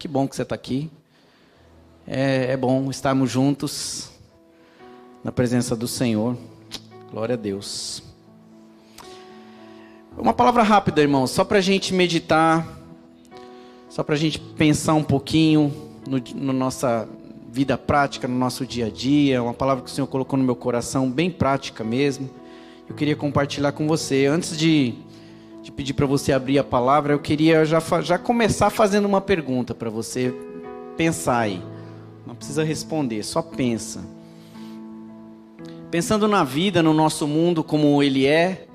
Que bom que você está aqui. É bom estarmos juntos na presença do Senhor. Glória a Deus. Uma palavra rápida, irmãos, só para a gente meditar, só para a gente pensar um pouquinho na nossa vida prática, no nosso dia a dia. Uma palavra que o Senhor colocou no meu coração, bem prática mesmo. Eu queria compartilhar com você. Antes de pedir para você abrir a palavra, eu queria já começar fazendo uma pergunta para você pensar aí. Não precisa responder, só pensa. Pensando na vida, no nosso mundo como ele é,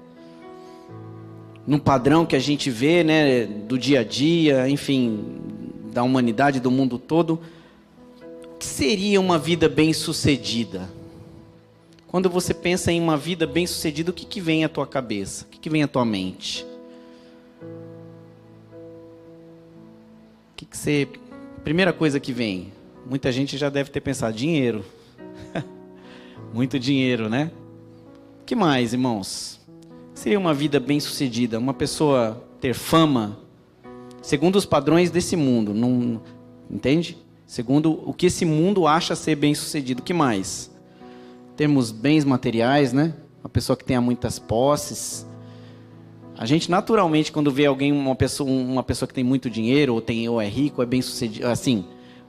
no padrão que a gente vê, né, do dia a dia, enfim, da humanidade, do mundo todo, o que seria uma vida bem-sucedida? Quando você pensa em uma vida bem-sucedida, o que vem à tua cabeça? O que vem à tua mente? Primeira coisa que vem, muita gente já deve ter pensado, dinheiro. Muito dinheiro, né? O que mais, irmãos? Seria uma vida bem-sucedida, uma pessoa ter fama, segundo os padrões desse mundo, não, entende? Segundo o que esse mundo acha ser bem-sucedido. O que mais? Termos bens materiais, né? Uma pessoa que tenha muitas posses. A gente naturalmente, quando vê alguém, uma pessoa que tem muito dinheiro, ou é rico, ou é bem-sucedido, assim,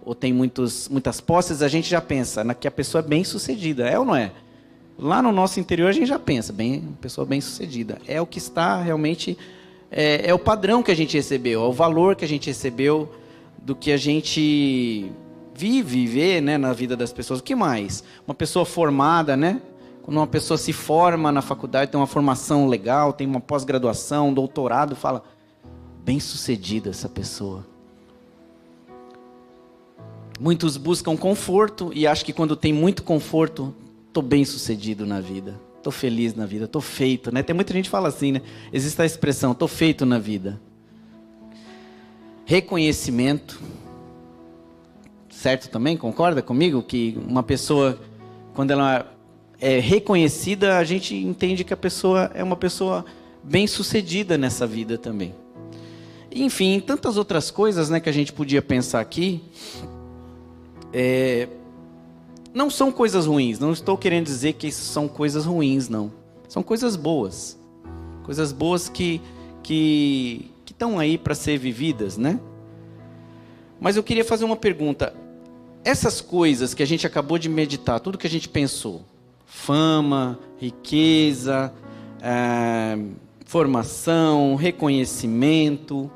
ou tem muitas posses, a gente já pensa que a pessoa é bem-sucedida, é ou não é? Lá no nosso interior a gente já pensa, pessoa bem-sucedida. É o que está realmente, é o padrão que a gente recebeu, é o valor que a gente recebeu do que a gente vê, né, na vida das pessoas. O que mais? Uma pessoa formada, né? Quando uma pessoa se forma na faculdade, tem uma formação legal, tem uma pós-graduação, um doutorado, fala, bem-sucedida essa pessoa. Muitos buscam conforto e acham que quando tem muito conforto, estou bem-sucedido na vida, estou feliz na vida, estou feito, né? Tem muita gente que fala assim, né? Existe a expressão, estou feito na vida. Reconhecimento, certo também? Concorda comigo? Que uma pessoa, quando ela é reconhecida, a gente entende que a pessoa é uma pessoa bem-sucedida nessa vida também. Enfim, tantas outras coisas, né, que a gente podia pensar aqui. Não são coisas ruins, não estou querendo dizer que isso são coisas ruins, não. São coisas boas. Coisas boas que estão aí para ser vividas, né? Mas eu queria fazer uma pergunta. Essas coisas que a gente acabou de meditar, tudo que a gente pensou, fama, riqueza, formação, reconhecimento,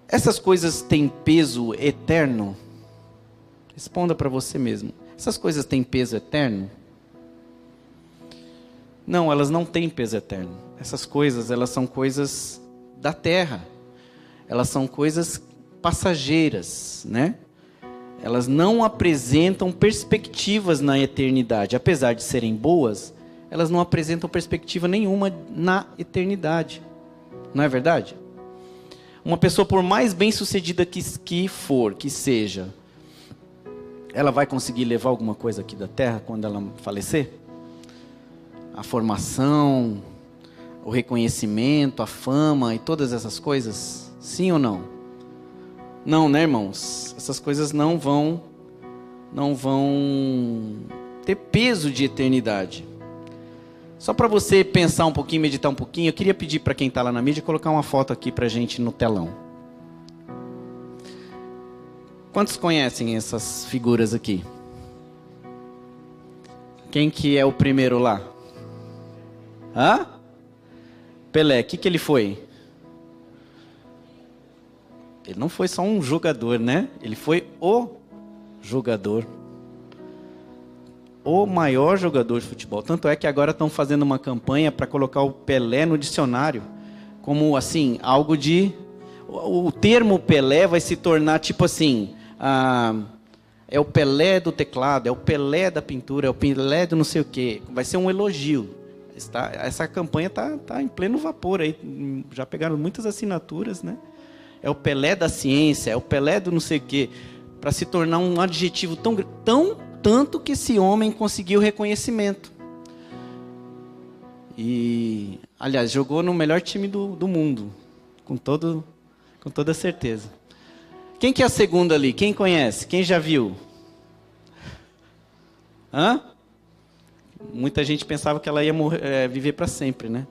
essas coisas têm peso eterno? Responda para você mesmo. Essas coisas têm peso eterno? Não, elas não têm peso eterno. Essas coisas, elas são coisas da terra. Elas são coisas passageiras, né? Elas não apresentam perspectivas na eternidade. Apesar de serem boas, elas não apresentam perspectiva nenhuma na eternidade. Não é verdade? Uma pessoa, por mais bem-sucedida que seja, ela vai conseguir levar alguma coisa aqui da terra quando ela falecer? A formação, o reconhecimento, a fama e todas essas coisas? Sim ou não? Não, né, irmãos? Essas coisas não vão ter peso de eternidade. Só para você pensar um pouquinho, meditar um pouquinho, eu queria pedir para quem está lá na mídia colocar uma foto aqui para a gente no telão. Quantos conhecem essas figuras aqui? Quem que é o primeiro lá? Hã? Pelé, o que ele foi? Ele não foi só um jogador, né? Ele foi o jogador. O maior jogador de futebol. Tanto é que agora estão fazendo uma campanha para colocar o Pelé no dicionário. Como, assim, algo de... O termo Pelé vai se tornar, tipo assim... é o Pelé do teclado, é o Pelé da pintura, é o Pelé do não sei o quê. Vai ser um elogio. Essa campanha está em pleno vapor aí. Já pegaram muitas assinaturas, né? É o Pelé da ciência, é o Pelé do não sei o quê, para se tornar um adjetivo tanto que esse homem conseguiu reconhecimento. E, aliás, jogou no melhor time do mundo, com toda certeza. Quem que é a segunda ali? Quem conhece? Quem já viu? Hã? Muita gente pensava que ela ia viver para sempre, né?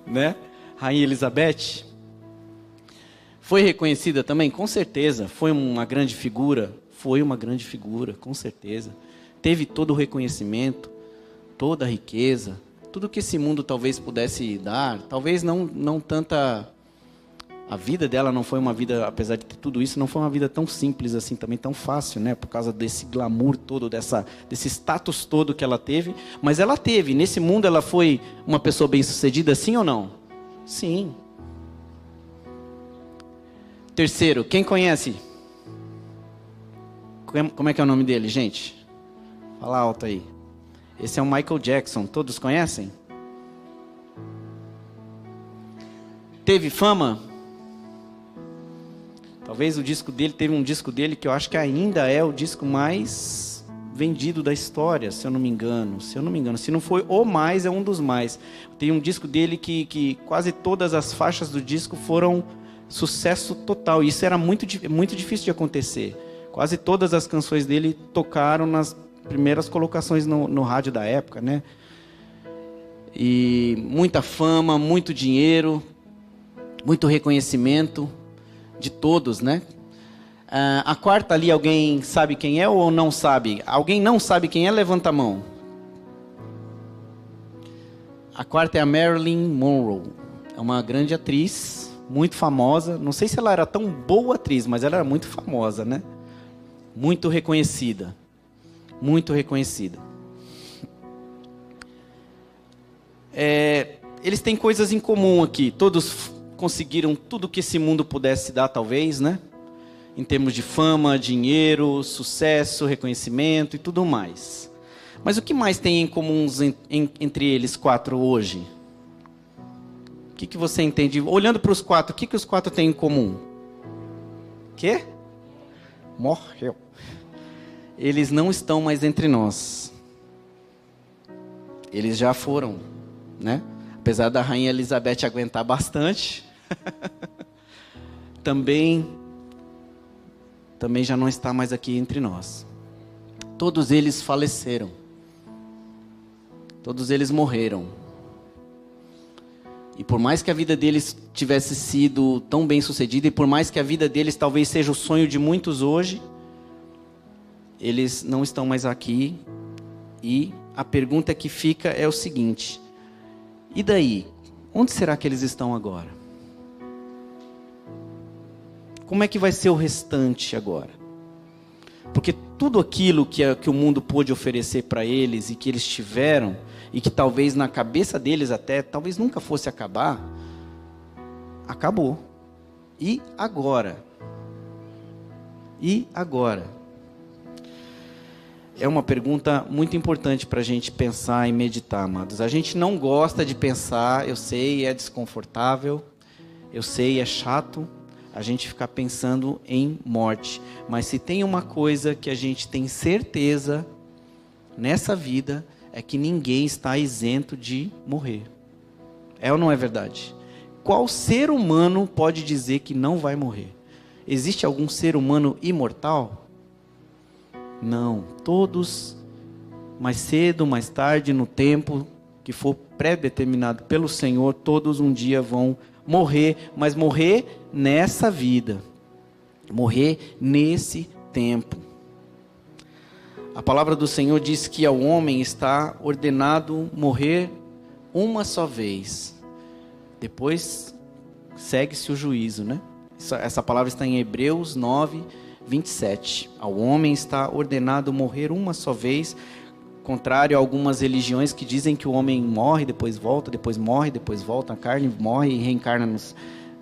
Né? Rainha Elizabeth foi reconhecida também, com certeza. Foi uma grande figura, com certeza. Teve todo o reconhecimento, toda a riqueza, tudo que esse mundo talvez pudesse dar. Talvez não tanta. A vida dela não foi uma vida, apesar de ter tudo isso, não foi uma vida tão simples assim, também tão fácil, né? Por causa desse glamour todo, desse status todo que ela teve. Mas ela teve. Nesse mundo ela foi uma pessoa bem-sucedida, sim ou não? Sim. Terceiro, quem conhece? Como é que é o nome dele, gente? Fala alto aí. Esse é o Michael Jackson. Todos conhecem? Teve fama? Talvez teve um disco dele que eu acho que ainda é o disco mais vendido da história, se eu não me engano. Se não foi o mais, é um dos mais. Tem um disco dele que quase todas as faixas do disco foram sucesso total. Isso era muito difícil de acontecer. Quase todas as canções dele tocaram nas primeiras colocações no rádio da época, né? E muita fama, muito dinheiro, muito reconhecimento de todos, né? A quarta ali, alguém sabe quem é ou não sabe? Alguém não sabe quem é? Levanta a mão. A quarta é a Marilyn Monroe. É uma grande atriz, muito famosa. Não sei se ela era tão boa atriz, mas ela era muito famosa, né? Muito reconhecida. Muito reconhecida. Eles têm coisas em comum aqui. Todos conseguiram tudo que esse mundo pudesse dar, talvez, né? Em termos de fama, dinheiro, sucesso, reconhecimento e tudo mais. Mas o que mais tem em comum entre eles quatro hoje? O que você entende? Olhando para os quatro, o que os quatro têm em comum? Quê? Morreu. Eles não estão mais entre nós. Eles já foram, né? Apesar da Rainha Elizabeth aguentar bastante, também já não está mais aqui entre nós. Todos eles faleceram. Todos eles morreram. E por mais que a vida deles tivesse sido tão bem sucedida, e por mais que a vida deles talvez seja o sonho de muitos hoje, eles não estão mais aqui. E a pergunta que fica é o seguinte: e daí? Onde será que eles estão agora? Como é que vai ser o restante agora? Porque tudo aquilo que o mundo pôde oferecer para eles e que eles tiveram, e que talvez na cabeça deles até, talvez nunca fosse acabar, acabou. E agora? E agora? É uma pergunta muito importante para a gente pensar e meditar, amados. A gente não gosta de pensar, eu sei, é desconfortável, eu sei, é chato a gente ficar pensando em morte. Mas se tem uma coisa que a gente tem certeza nessa vida, é que ninguém está isento de morrer. É ou não é verdade? Qual ser humano pode dizer que não vai morrer? Existe algum ser humano imortal? Não. Todos, mais cedo, mais tarde, no tempo que for pré-determinado pelo Senhor, todos um dia vão morrer, mas morrer nessa vida, morrer nesse tempo. A palavra do Senhor diz que ao homem está ordenado morrer uma só vez. Depois segue-se o juízo, né? Essa palavra está em Hebreus 9, 27. Ao homem está ordenado morrer uma só vez, contrário a algumas religiões que dizem que o homem morre, depois volta, depois morre, depois volta, a carne morre e reencarna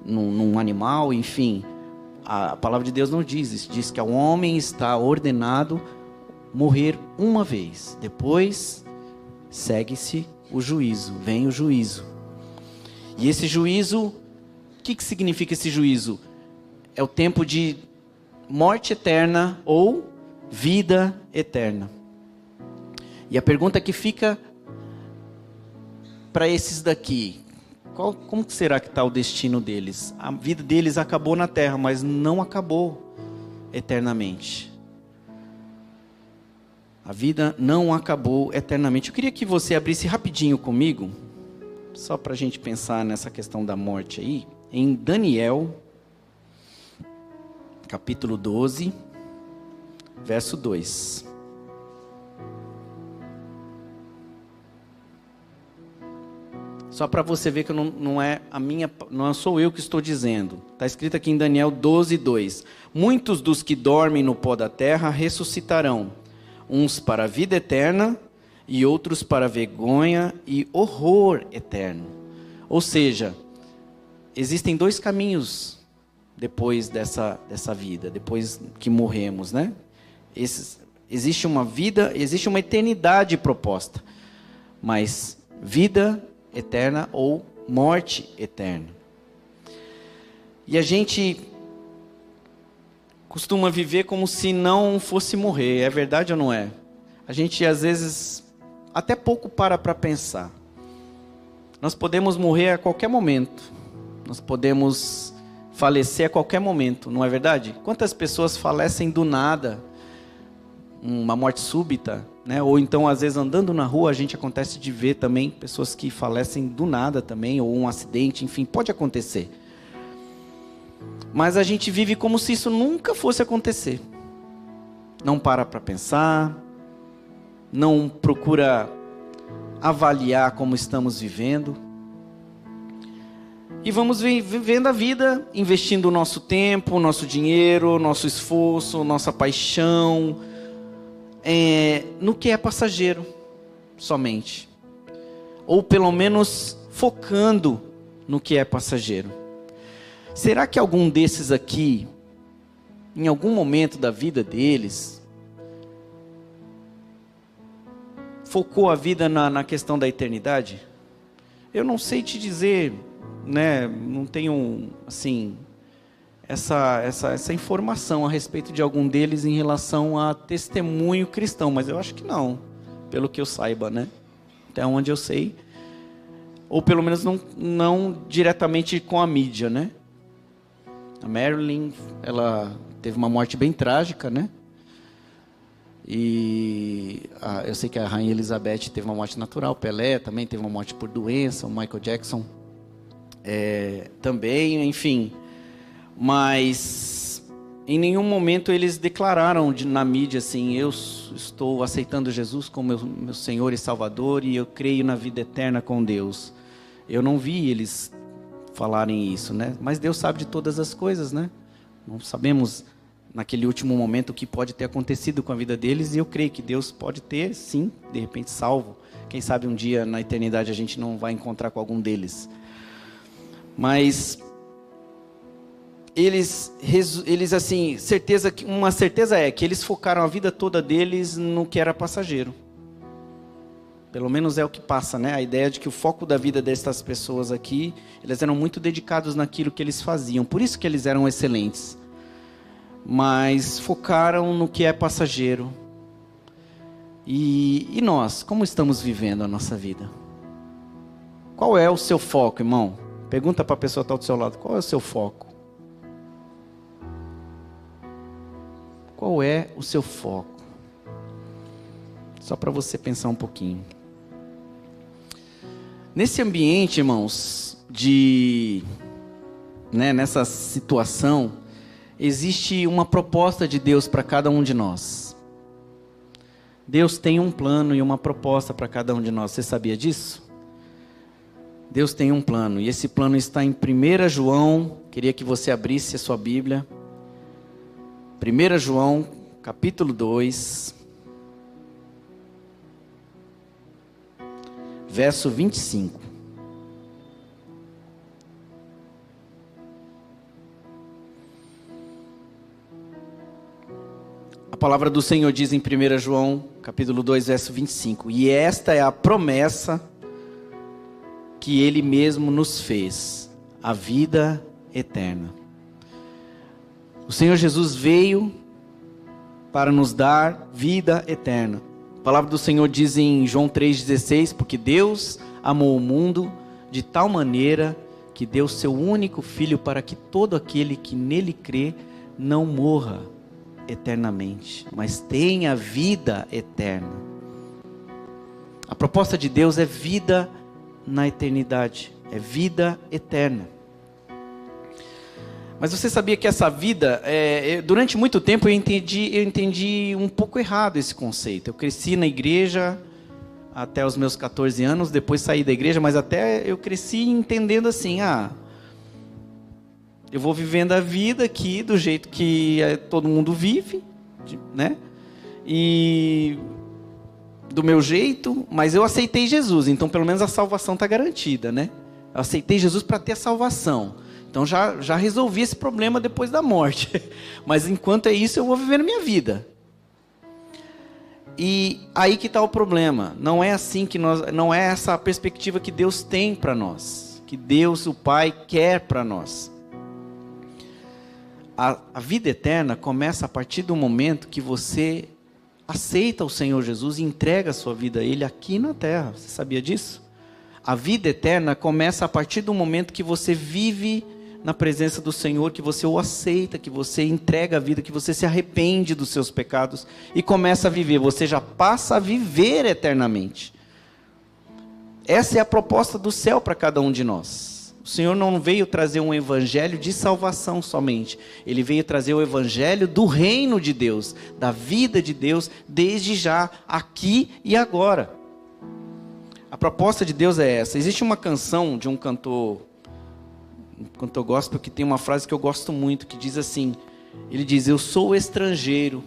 num animal, enfim. A palavra de Deus não diz isso, diz que ao homem está ordenado morrer uma vez, depois segue-se o juízo, vem o juízo. E esse juízo, o que significa esse juízo? É o tempo de morte eterna ou vida eterna. E a pergunta que fica para esses daqui: como que será que está o destino deles? A vida deles acabou na terra, mas não acabou eternamente. A vida não acabou eternamente. Eu queria que você abrisse rapidinho comigo, só para a gente pensar nessa questão da morte aí, em Daniel, capítulo 12, verso 2. Só para você ver que não sou eu que estou dizendo. Está escrito aqui em Daniel 12, 2. Muitos dos que dormem no pó da terra ressuscitarão, uns para a vida eterna e outros para vergonha e horror eterno. Ou seja, existem dois caminhos depois dessa vida, depois que morremos, né? Existe uma vida, existe uma eternidade proposta, mas vida eterna ou morte eterna. E a gente costuma viver como se não fosse morrer. É verdade ou não é? A gente às vezes até pouco para pensar. Nós podemos morrer a qualquer momento. Nós podemos falecer a qualquer momento, não é verdade? Quantas pessoas falecem do nada? Uma morte súbita, né? Ou então às vezes andando na rua a gente acontece de ver também pessoas que falecem do nada também, ou um acidente, enfim, pode acontecer. Mas a gente vive como se isso nunca fosse acontecer. Não para pensar, não procura avaliar como estamos vivendo. E vamos vivendo a vida, investindo o nosso tempo, nosso dinheiro, nosso esforço, nossa paixão, no que é passageiro somente. Ou pelo menos focando no que é passageiro. Será que algum desses aqui, em algum momento da vida deles, focou a vida na questão da eternidade? Eu não sei te dizer, né? Não tenho assim essa informação a respeito de algum deles em relação a testemunho cristão, mas eu acho que não, pelo que eu saiba, né? Até onde eu sei, ou pelo menos não diretamente com a mídia, né? A Marilyn, ela teve uma morte bem trágica, né? E eu sei que a Rainha Elizabeth teve uma morte natural, Pelé também teve uma morte por doença, o Michael Jackson também, enfim. Mas em nenhum momento eles declararam na mídia assim: eu estou aceitando Jesus como meu Senhor e Salvador e eu creio na vida eterna com Deus. Eu não vi eles falarem isso, né? Mas Deus sabe de todas as coisas, né? Não sabemos naquele último momento o que pode ter acontecido com a vida deles, e eu creio que Deus pode ter, sim, de repente salvo. Quem sabe um dia na eternidade a gente não vai encontrar com algum deles. Mas eles assim, uma certeza é que eles focaram a vida toda deles no que era passageiro. Pelo menos é o que passa, né? A ideia de que o foco da vida dessas pessoas aqui, eles eram muito dedicados naquilo que eles faziam. Por isso que eles eram excelentes. Mas focaram no que é passageiro. E nós, como estamos vivendo a nossa vida? Qual é o seu foco, irmão? Pergunta para a pessoa que está do seu lado, qual é o seu foco? Qual é o seu foco? Só para você pensar um pouquinho. Nesse ambiente, irmãos, nessa situação, existe uma proposta de Deus para cada um de nós. Deus tem um plano e uma proposta para cada um de nós. Você sabia disso? Deus tem um plano, e esse plano está em 1 João, queria que você abrisse a sua Bíblia. 1 João, capítulo 2, verso 25. A palavra do Senhor diz em 1 João, capítulo 2, verso 25. E esta é a promessa que Ele mesmo nos fez, a vida eterna. O Senhor Jesus veio para nos dar vida eterna. A palavra do Senhor diz em João 3,16, porque Deus amou o mundo de tal maneira que deu seu único Filho para que todo aquele que nele crê não morra eternamente, mas tenha vida eterna. A proposta de Deus é vida na eternidade, é vida eterna. Mas você sabia que essa vida, durante muito tempo eu entendi um pouco errado esse conceito. Eu cresci na igreja até os meus 14 anos, depois saí da igreja, mas até eu cresci entendendo assim, eu vou vivendo a vida aqui do jeito que todo mundo vive, né? E do meu jeito, mas eu aceitei Jesus, então pelo menos a salvação está garantida, né? Eu aceitei Jesus para ter a salvação, então já resolvi esse problema depois da morte, mas enquanto é isso eu vou viver a minha vida. E aí que está o problema, não é assim não é essa a perspectiva que Deus tem para nós, que Deus, o Pai, quer para nós. A vida eterna começa a partir do momento que você aceita o Senhor Jesus e entrega a sua vida a Ele aqui na terra. Você sabia disso? A vida eterna começa a partir do momento que você vive na presença do Senhor, que você o aceita, que você entrega a vida, que você se arrepende dos seus pecados e começa a viver. Você já passa a viver eternamente. Essa é a proposta do céu para cada um de nós. O Senhor não veio trazer um evangelho de salvação somente. Ele veio trazer o evangelho do reino de Deus, da vida de Deus, desde já, aqui e agora. A proposta de Deus é essa. Existe uma canção de um cantor gospel que tem uma frase que eu gosto muito, que diz assim, ele diz: eu sou estrangeiro,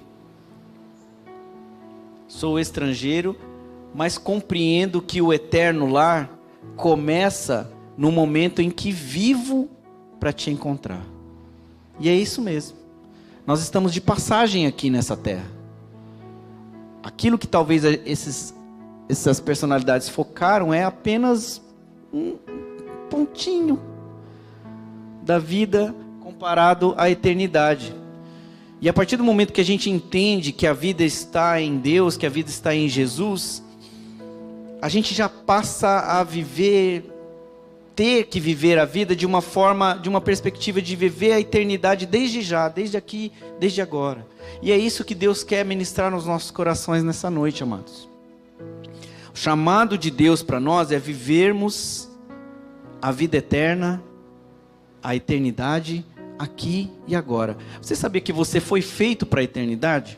mas compreendo que o eterno lar começa no momento em que vivo para te encontrar. E é isso mesmo. Nós estamos de passagem aqui nessa terra. Aquilo que talvez essas personalidades focaram é apenas um pontinho da vida comparado à eternidade. E a partir do momento que a gente entende que a vida está em Deus, que a vida está em Jesus, a gente já passa a ter que viver a vida de uma forma, de uma perspectiva de viver a eternidade desde já, desde aqui, desde agora. E é isso que Deus quer ministrar nos nossos corações nessa noite, amados. O chamado de Deus para nós é vivermos a vida eterna, a eternidade, aqui e agora. Você sabia que você foi feito para a eternidade?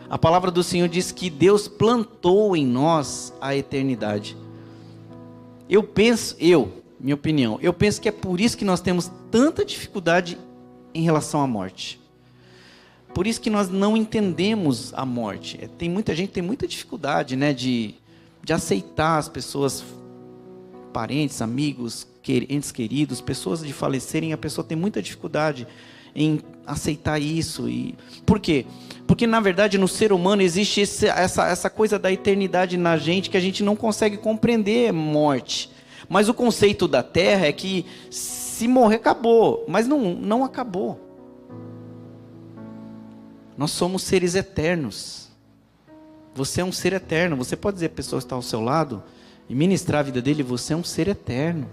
A palavra do Senhor diz que Deus plantou em nós a eternidade. Minha opinião, eu penso que é por isso que nós temos tanta dificuldade em relação à morte. Por isso que nós não entendemos a morte. Tem muita gente que tem muita dificuldade, né, de aceitar as pessoas, parentes, amigos, entes queridos, pessoas de falecerem. A pessoa tem muita dificuldade em aceitar isso. Por quê? Porque na verdade no ser humano existe essa coisa da eternidade na gente, que a gente não consegue compreender morte. Mas o conceito da terra é que se morrer acabou, mas não acabou. Nós somos seres eternos. Você é um ser eterno. Você pode dizer à pessoa que está ao seu lado e ministrar a vida dele: você é um ser eterno.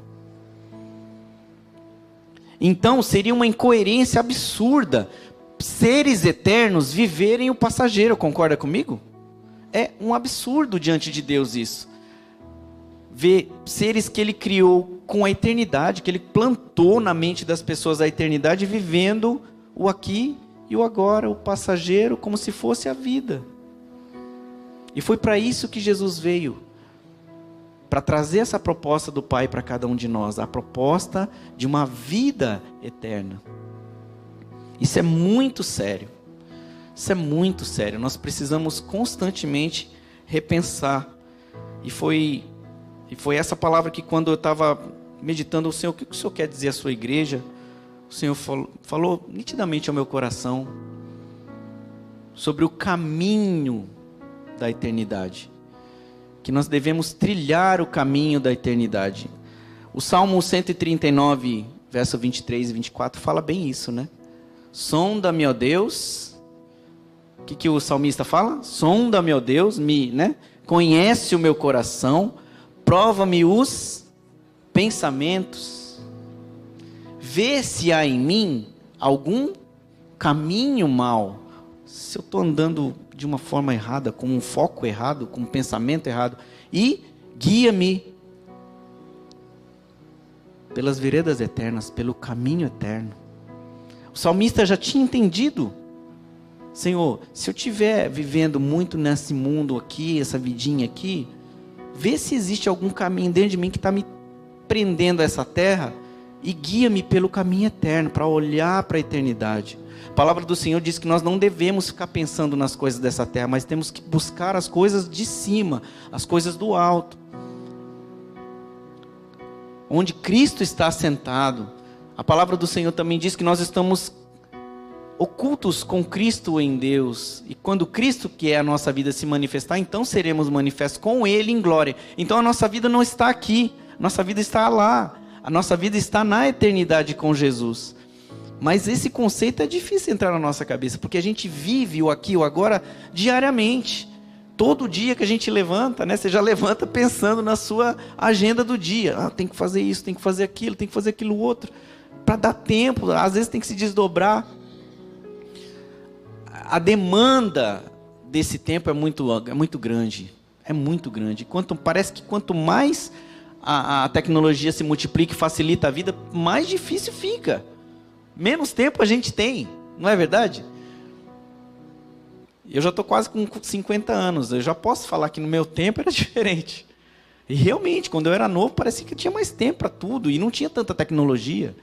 Então seria uma incoerência absurda seres eternos viverem o passageiro. Concorda comigo? É um absurdo diante de Deus isso. Ver seres que Ele criou com a eternidade, que Ele plantou na mente das pessoas a eternidade, vivendo o aqui e o agora, o passageiro, como se fosse a vida. E foi para isso que Jesus veio, para trazer essa proposta do Pai para cada um de nós, a proposta de uma vida eterna. Isso é muito sério. Isso é muito sério. Nós precisamos constantemente repensar. E foi essa palavra que, quando eu estava meditando, o Senhor, o que o Senhor quer dizer à sua igreja? O Senhor falou nitidamente ao meu coração sobre o caminho da eternidade, que nós devemos trilhar o caminho da eternidade. O Salmo 139, verso 23 e 24, fala bem isso, né? Sonda-me, ó Deus. O que o salmista fala? Sonda-me, ó Deus, conhece o meu coração, prova-me os pensamentos, vê se há em mim algum caminho mau, se eu estou andando de uma forma errada, com um foco errado, com um pensamento errado, e guia-me pelas veredas eternas, pelo caminho eterno. O salmista já tinha entendido: Senhor, se eu estiver vivendo muito nesse mundo aqui, essa vidinha aqui, vê se existe algum caminho dentro de mim que está me prendendo a essa terra, e guia-me pelo caminho eterno, para olhar para a eternidade. A palavra do Senhor diz que nós não devemos ficar pensando nas coisas dessa terra, mas temos que buscar as coisas de cima, as coisas do alto, onde Cristo está sentado. A palavra do Senhor também diz que nós estamos ocultos com Cristo em Deus, e quando Cristo, que é a nossa vida, se manifestar, então seremos manifestos com Ele em glória. Então a nossa vida não está aqui, nossa vida está lá, a nossa vida está na eternidade com Jesus. Mas esse conceito é difícil entrar na nossa cabeça, porque a gente vive o aqui e o agora diariamente. Todo dia que a gente levanta, né, você já levanta pensando na sua agenda do dia. Tem que fazer isso, tem que fazer aquilo outro, para dar tempo. Às vezes tem que se desdobrar. A demanda desse tempo é muito grande. É muito grande. Parece que quanto mais a tecnologia se multiplica e facilita a vida, mais difícil fica. Menos tempo a gente tem, não é verdade? Eu já estou quase com 50 anos, eu já posso falar que no meu tempo era diferente. E realmente, quando eu era novo, parecia que eu tinha mais tempo para tudo, e não tinha tanta tecnologia.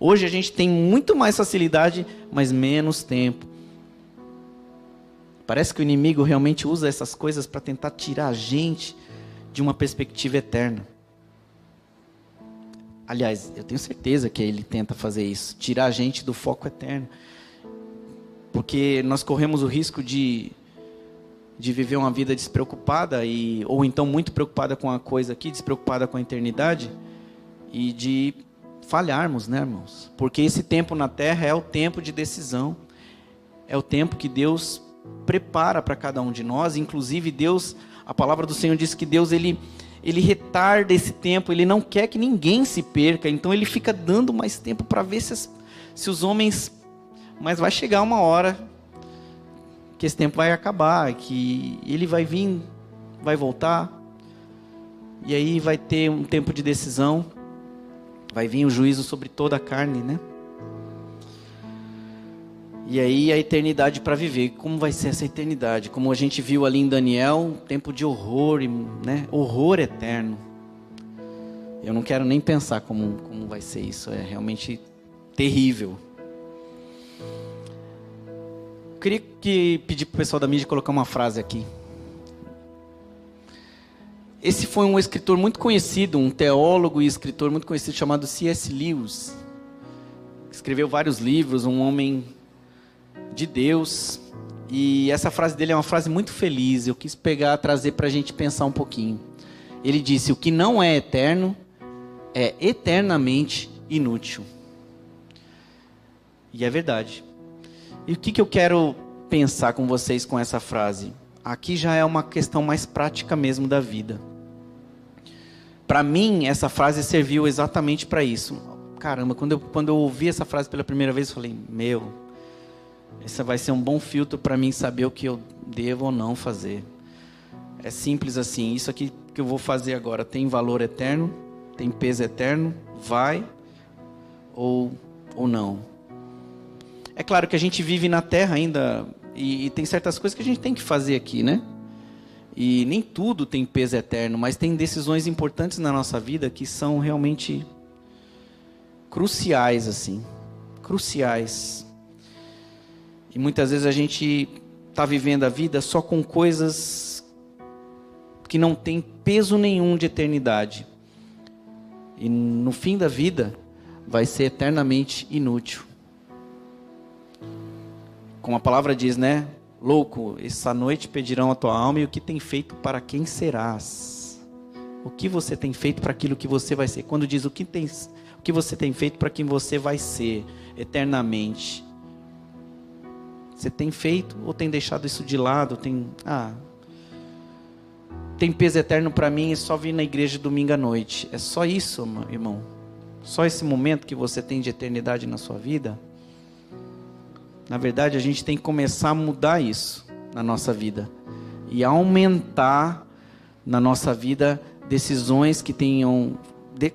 Hoje a gente tem muito mais facilidade, mas menos tempo. Parece que o inimigo realmente usa essas coisas para tentar tirar a gente de uma perspectiva eterna. Aliás, eu tenho certeza que ele tenta fazer isso, tirar a gente do foco eterno. Porque nós corremos o risco de viver uma vida despreocupada, ou então muito preocupada com a coisa aqui, despreocupada com a eternidade, e de falharmos, né, irmãos? Porque esse tempo na terra é o tempo de decisão, é o tempo que Deus prepara para cada um de nós. Inclusive Deus, a palavra do Senhor diz que Deus ele retarda esse tempo, Ele não quer que ninguém se perca, então Ele fica dando mais tempo para ver se os homens... Mas vai chegar uma hora que esse tempo vai acabar, que Ele vai vir, vai voltar, e aí vai ter um tempo de decisão, vai vir o juízo sobre toda a carne, né? E aí a eternidade para viver. Como vai ser essa eternidade? Como a gente viu ali em Daniel, um tempo de horror, né? Horror eterno. Eu não quero nem pensar como vai ser isso. É realmente terrível. Eu queria pedir para o pessoal da mídia colocar uma frase aqui. Esse foi um escritor muito conhecido, um teólogo e escritor muito conhecido chamado C.S. Lewis. Escreveu vários livros, um homem de Deus, e essa frase dele é uma frase muito feliz. Eu quis trazer para a gente pensar um pouquinho. Ele disse: o que não é eterno é eternamente inútil. E é verdade. E o que eu quero pensar com vocês com essa frase? Aqui já é uma questão mais prática mesmo da vida. Para mim, essa frase serviu exatamente para isso. Caramba, quando eu ouvi essa frase pela primeira vez, eu falei: esse vai ser um bom filtro para mim saber o que eu devo ou não fazer. É simples assim. Isso aqui que eu vou fazer agora tem valor eterno? Tem peso eterno? Vai ou não? É claro que a gente vive na terra ainda, e tem certas coisas que a gente tem que fazer aqui, né? E nem tudo tem peso eterno, mas tem decisões importantes na nossa vida que são realmente cruciais, assim. Cruciais. E muitas vezes a gente está vivendo a vida só com coisas que não tem peso nenhum de eternidade. E no fim da vida vai ser eternamente inútil. Como a palavra diz, né? Louco, essa noite pedirão a tua alma, e o que tem feito para quem serás? O que você tem feito para aquilo que você vai ser? Quando diz o que você tem feito para quem você vai ser eternamente? Você tem feito ou tem deixado isso de lado? tem peso eterno para mim é só vir na igreja domingo à noite. É só isso, irmão? Só esse momento que você tem de eternidade na sua vida? Na verdade, a gente tem que começar a mudar isso na nossa vida. E aumentar na nossa vida decisões que tenham...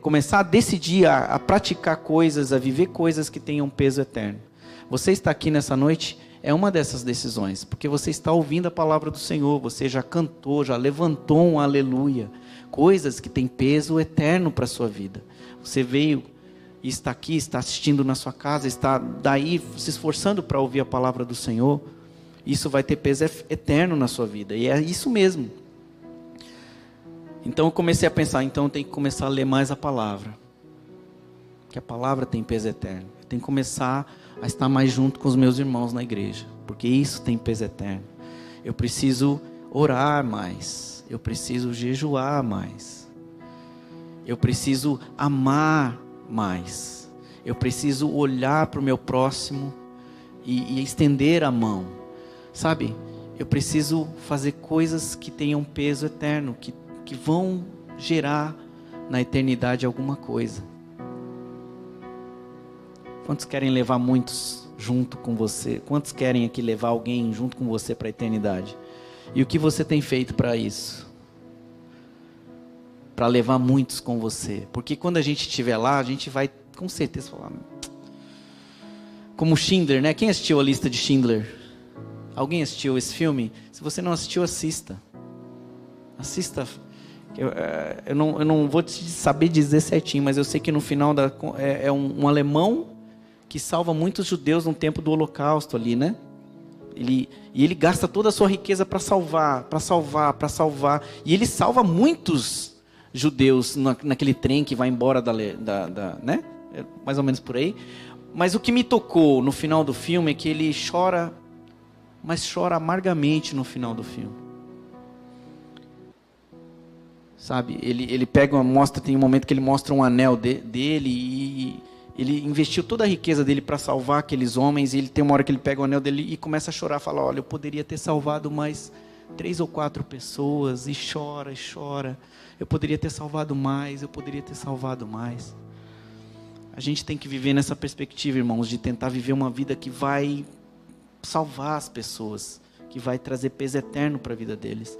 começar a decidir, a praticar coisas, a viver coisas que tenham peso eterno. Você está aqui nessa noite, é uma dessas decisões. Porque você está ouvindo a palavra do Senhor. Você já cantou, já levantou um aleluia. Coisas que têm peso eterno para a sua vida. Você veio e está aqui, está assistindo na sua casa, está daí se esforçando para ouvir a palavra do Senhor. Isso vai ter peso eterno na sua vida. E é isso mesmo. Então eu comecei a pensar, então eu tenho que começar a ler mais a palavra. Que a palavra tem peso eterno. Eu tenho que começar a estar mais junto com os meus irmãos na igreja. Porque isso tem peso eterno. Eu preciso orar mais. Eu preciso jejuar mais. Eu preciso amar mais. Eu preciso olhar para o meu próximo e estender a mão. Sabe? Eu preciso fazer coisas que tenham peso eterno, que vão gerar na eternidade alguma coisa. Quantos querem levar muitos junto com você? Quantos querem aqui levar alguém junto com você para a eternidade? E o que você tem feito para isso? Para levar muitos com você. Porque quando a gente estiver lá, a gente vai com certeza falar. Como Schindler, né? Quem assistiu a lista de Schindler? Alguém assistiu esse filme? Se você não assistiu, assista. Assista. Eu não vou te saber dizer certinho, mas eu sei que no final é um alemão que salva muitos judeus no tempo do Holocausto ali, né? Ele gasta toda a sua riqueza para salvar. E ele salva muitos judeus naquele trem que vai embora né? É mais ou menos por aí. Mas o que me tocou no final do filme é que ele chora, mas chora amargamente no final do filme. Sabe, ele pega tem um momento que ele mostra um anel dele e ele investiu toda a riqueza dele para salvar aqueles homens. E ele tem uma hora que ele pega o anel dele e começa a chorar, fala: olha, eu poderia ter salvado mais 3 ou 4 pessoas. E chora, e chora. Eu poderia ter salvado mais, eu poderia ter salvado mais. A gente tem que viver nessa perspectiva, irmãos, de tentar viver uma vida que vai salvar as pessoas, que vai trazer peso eterno para a vida deles.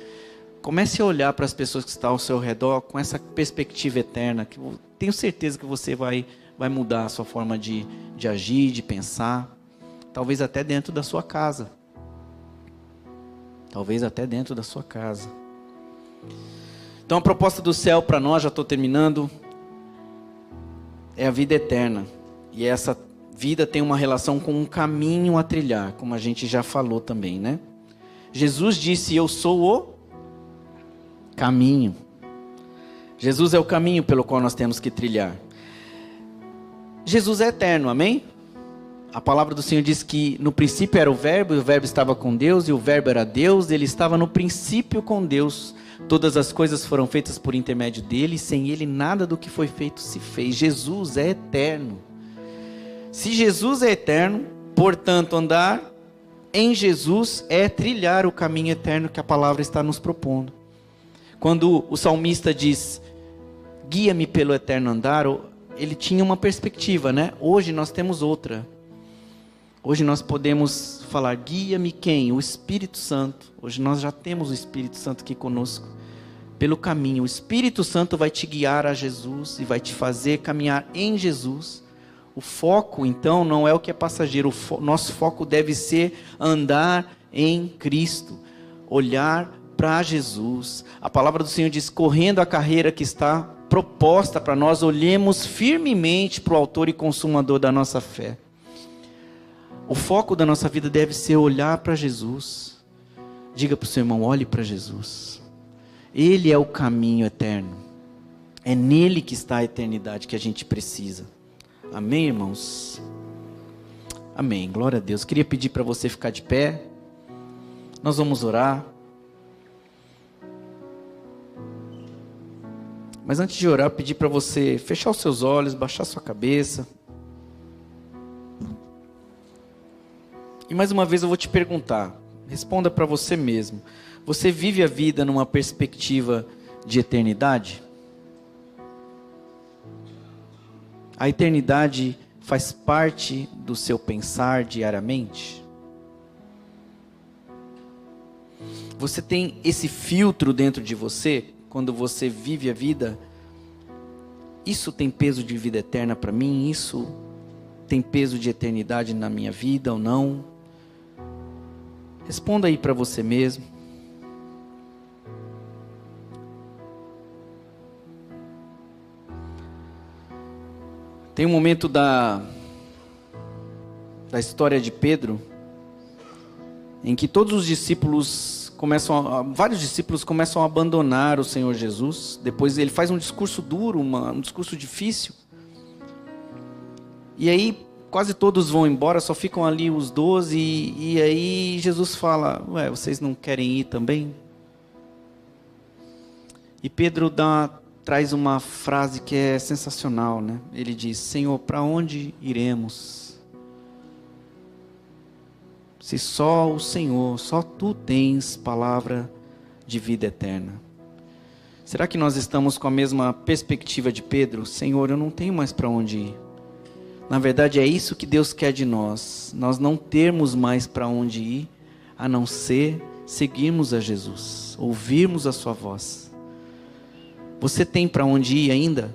Comece a olhar para as pessoas que estão ao seu redor com essa perspectiva eterna, que eu tenho certeza que você vai mudar a sua forma de agir, de pensar, talvez até dentro da sua casa. Talvez até dentro da sua casa. Então a proposta do céu para nós, já estou terminando, é a vida eterna. E essa vida tem uma relação com um caminho a trilhar, como a gente já falou também, né? Jesus disse: eu sou o caminho. Jesus é o caminho pelo qual nós temos que trilhar. Jesus é eterno, amém? A palavra do Senhor diz que no princípio era o Verbo, e o Verbo estava com Deus, e o Verbo era Deus, ele estava no princípio com Deus. Todas as coisas foram feitas por intermédio dele, e sem ele nada do que foi feito se fez. Jesus é eterno. Se Jesus é eterno, portanto andar em Jesus é trilhar o caminho eterno que a palavra está nos propondo. Quando o salmista diz: guia-me pelo eterno andar, ele tinha uma perspectiva, né? Hoje nós temos outra. Hoje nós podemos falar: guia-me quem? O Espírito Santo. Hoje nós já temos o Espírito Santo aqui conosco. Pelo caminho. O Espírito Santo vai te guiar a Jesus e vai te fazer caminhar em Jesus. O foco, então, não é o que é passageiro. Nosso foco deve ser andar em Cristo. Olhar para Jesus. A palavra do Senhor diz: correndo a carreira que está proposta para nós, olhemos firmemente para o autor e consumador da nossa fé. O foco da nossa vida deve ser olhar para Jesus. Diga para o seu irmão: olhe para Jesus. Ele é o caminho eterno. É nele que está a eternidade que a gente precisa. Amém, irmãos? Amém, glória a Deus. Queria pedir para você ficar de pé. Nós vamos orar. Mas antes de orar, eu pedi para você fechar os seus olhos, baixar sua cabeça. E mais uma vez eu vou te perguntar, responda para você mesmo: Você vive a vida numa perspectiva de eternidade? A eternidade faz parte do seu pensar diariamente? Você tem esse filtro dentro de você, quando você vive a vida? Isso tem peso de vida eterna para mim? Isso tem peso de eternidade na minha vida ou não? Responda aí para você mesmo. Tem um momento da história de Pedro, em que todos os discípulos vários discípulos começam a abandonar o Senhor Jesus. Depois ele faz um discurso duro, um discurso difícil. E aí quase todos vão embora, só ficam ali os 12. E aí Jesus fala: ué, vocês não querem ir também? E Pedro traz uma frase que é sensacional, né? Ele diz: Senhor, para onde iremos? Se só o Senhor, só Tu tens palavra de vida eterna. Será que nós estamos com a mesma perspectiva de Pedro? Senhor, eu não tenho mais para onde ir. Na verdade é isso que Deus quer de nós. Nós não termos mais para onde ir, a não ser seguirmos a Jesus, ouvirmos a sua voz. Você tem para onde ir ainda?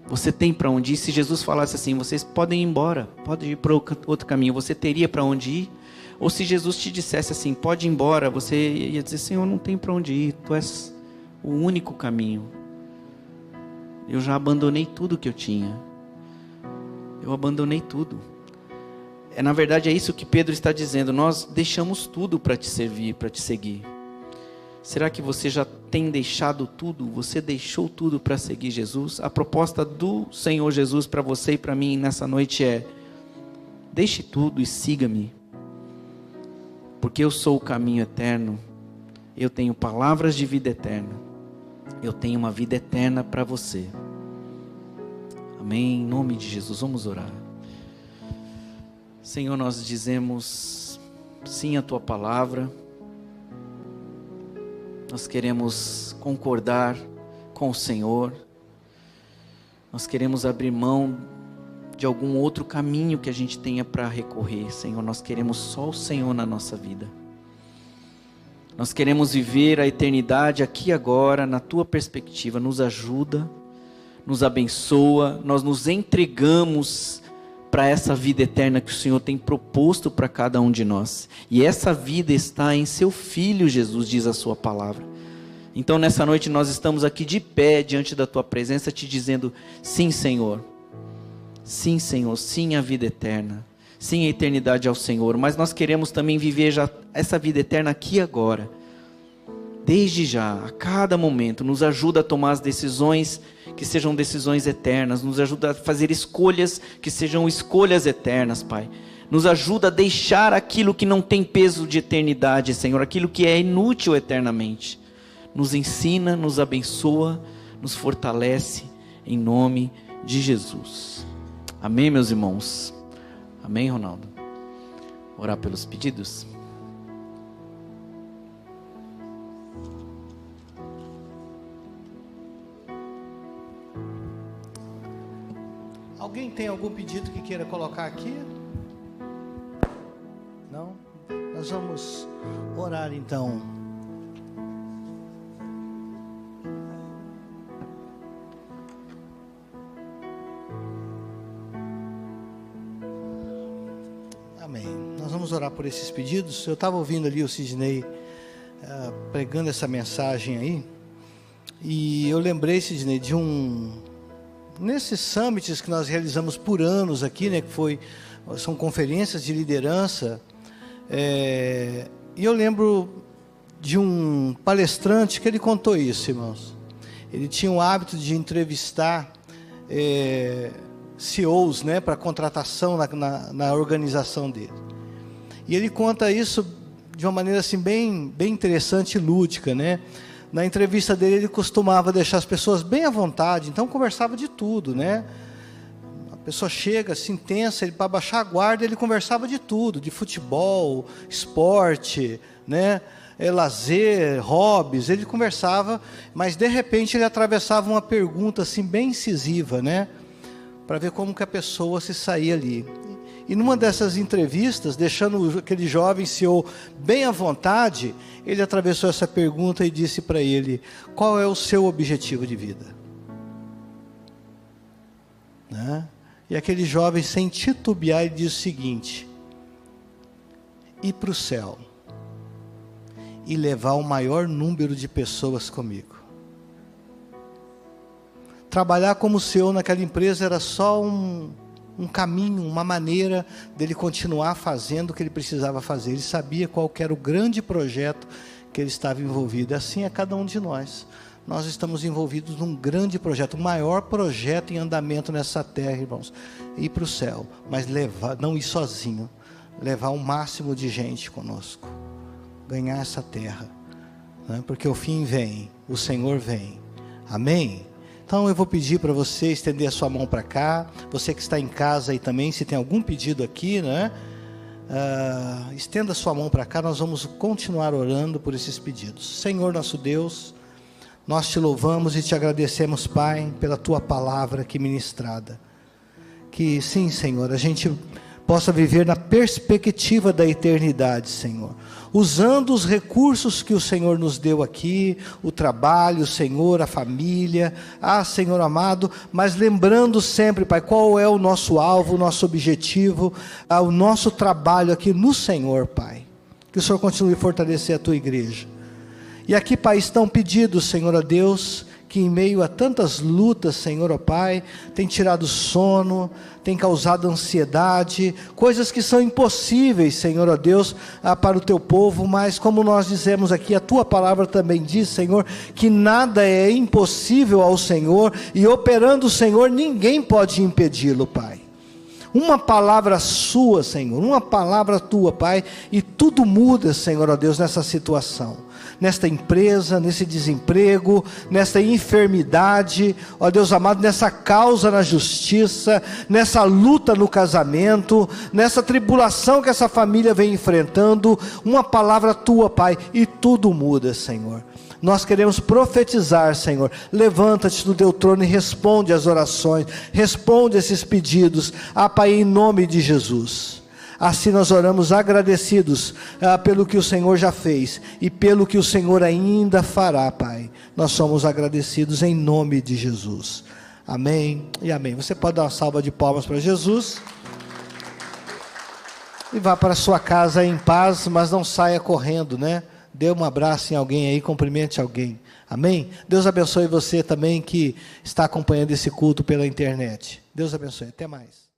Você tem para onde ir? Se Jesus falasse assim: vocês podem ir embora, podem ir para outro caminho, você teria para onde ir? Ou se Jesus te dissesse assim: pode ir embora, você ia dizer: Senhor, não tem para onde ir, Tu és o único caminho. Eu já abandonei tudo que eu tinha. Eu abandonei tudo. Na verdade é isso que Pedro está dizendo. Nós deixamos tudo para te servir, para te seguir. Será que você já tem deixado tudo? Você deixou tudo para seguir Jesus? A proposta do Senhor Jesus para você e para mim nessa noite é: deixe tudo e siga-me. Porque eu sou o caminho eterno. Eu tenho palavras de vida eterna. Eu tenho uma vida eterna para você. Amém? Em nome de Jesus, vamos orar. Senhor, nós dizemos sim à Tua palavra. Nós queremos concordar com o Senhor. Nós queremos abrir mão de algum outro caminho que a gente tenha para recorrer. Senhor, nós queremos só o Senhor na nossa vida. Nós queremos viver a eternidade aqui e agora, na Tua perspectiva. Nos ajuda, nos abençoa. Nós nos entregamos para essa vida eterna que o Senhor tem proposto para cada um de nós. E essa vida está em Seu Filho Jesus, diz a Sua palavra. Então nessa noite nós estamos aqui de pé diante da Tua presença, te dizendo: sim, Senhor. Sim, Senhor, sim à vida eterna. Sim, a eternidade ao Senhor. Mas nós queremos também viver já essa vida eterna aqui e agora. Desde já, a cada momento, nos ajuda a tomar as decisões que sejam decisões eternas. Nos ajuda a fazer escolhas que sejam escolhas eternas, Pai. Nos ajuda a deixar aquilo que não tem peso de eternidade, Senhor. Aquilo que é inútil eternamente. Nos ensina, nos abençoa, nos fortalece, em nome de Jesus. Amém, meus irmãos? Amém, Ronaldo? Orar pelos pedidos? Alguém tem algum pedido que queira colocar aqui? Não? Nós vamos orar então. Amém. Nós vamos orar por esses pedidos. Eu estava ouvindo ali o Sidney pregando essa mensagem aí, e eu lembrei, Sidney, de nesses summits que nós realizamos por anos aqui, né, são conferências de liderança, e eu lembro de um palestrante que ele contou isso, irmãos. Ele tinha o hábito de entrevistar CEOs, né, para contratação na organização dele. E ele conta isso de uma maneira assim bem interessante e lúdica, né? Na entrevista dele, ele costumava deixar as pessoas bem à vontade, então conversava de tudo, né? pessoa chega, se intensa, ele para baixar a guarda, ele conversava de tudo, de futebol, esporte, né? Lazer, hobbies, ele conversava, mas de repente ele atravessava uma pergunta assim bem incisiva, né? Para ver como que a pessoa se saía ali. E numa dessas entrevistas, deixando aquele jovem CEO bem à vontade, ele atravessou essa pergunta e disse para ele: qual é o seu objetivo de vida? Né? E aquele jovem, sem titubear, ele disse o seguinte: ir para o céu e levar o maior número de pessoas comigo. Trabalhar como CEO naquela empresa era só um caminho, uma maneira dele continuar fazendo o que ele precisava fazer. Ele sabia qual que era o grande projeto que ele estava envolvido. Assim é cada um de nós. Nós estamos envolvidos num grande projeto, o maior projeto em andamento nessa terra, irmãos. Ir para o céu, mas não ir sozinho, levar o máximo de gente conosco. Ganhar essa terra, né? Porque o fim vem, o Senhor vem. Amém? Então eu vou pedir para você estender a sua mão para cá. Você que está em casa aí também, se tem algum pedido aqui, né? Estenda a sua mão para cá. Nós vamos continuar orando por esses pedidos. Senhor nosso Deus, nós te louvamos e te agradecemos, Pai, pela tua palavra aqui ministrada. Que sim, Senhor, a gente possa viver na perspectiva da eternidade, Senhor, usando os recursos que o Senhor nos deu aqui, o trabalho, Senhor, a família, Senhor amado, mas lembrando sempre, Pai, qual é o nosso alvo, o nosso objetivo, o nosso trabalho aqui no Senhor, Pai. Que o Senhor continue a fortalecer a tua igreja. E aqui, Pai, estão pedidos, Senhor, a Deus, que em meio a tantas lutas, Senhor, ó Pai, tem tirado sono, tem causado ansiedade, coisas que são impossíveis, Senhor, ó Deus, para o teu povo, mas como nós dizemos aqui, a tua palavra também diz, Senhor, que nada é impossível ao Senhor, e operando o Senhor, ninguém pode impedi-lo, Pai. Uma palavra sua, Senhor, uma palavra tua, Pai, e tudo muda, Senhor, ó Deus, nessa situação. Nesta empresa, nesse desemprego, nesta enfermidade, ó Deus amado, nessa causa na justiça, nessa luta no casamento, nessa tribulação que essa família vem enfrentando, uma palavra tua, Pai, e tudo muda, Senhor. Nós queremos profetizar, Senhor. Levanta-te do teu trono e responde às orações, responde esses pedidos, Pai, em nome de Jesus. Assim nós oramos agradecidos pelo que o Senhor já fez e pelo que o Senhor ainda fará, Pai. Nós somos agradecidos em nome de Jesus. Amém e amém. Você pode dar uma salva de palmas para Jesus. E vá para a sua casa em paz, mas não saia correndo, né? Dê um abraço em alguém aí, cumprimente alguém. Amém? Deus abençoe você também que está acompanhando esse culto pela internet. Deus abençoe. Até mais.